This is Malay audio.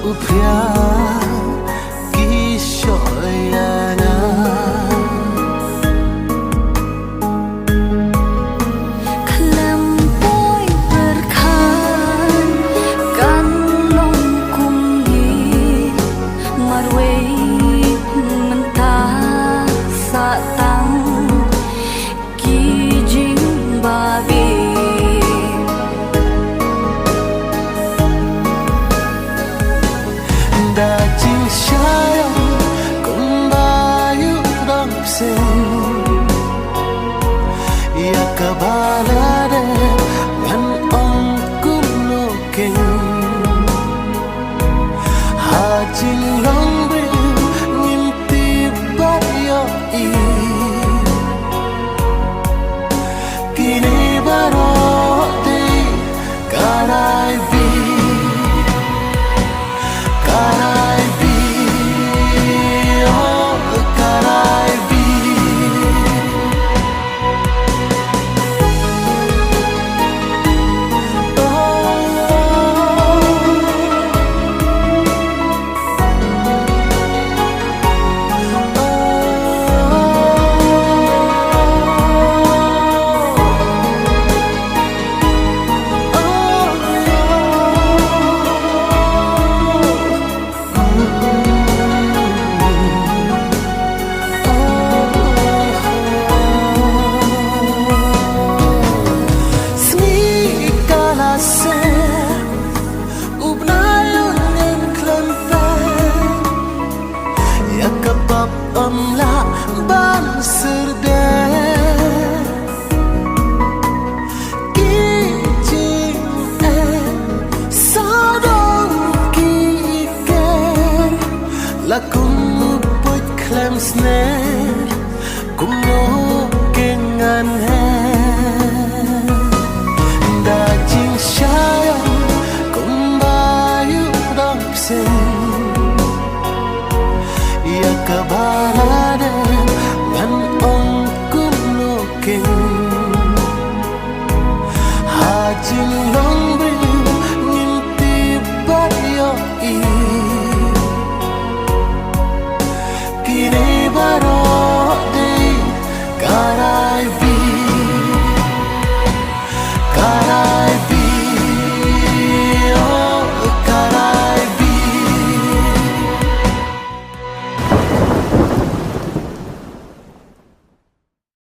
upria kishoyana Kelempoi berkan kan long kumdi marwei mentah satang kijing babi dajing shayo kumbayu dongse ya kabalade ngan ong kunoking hajing longbe ngimpi bayo i kini barote karai bi Amla ban serde kijing sadong ki ke lakum put klems ne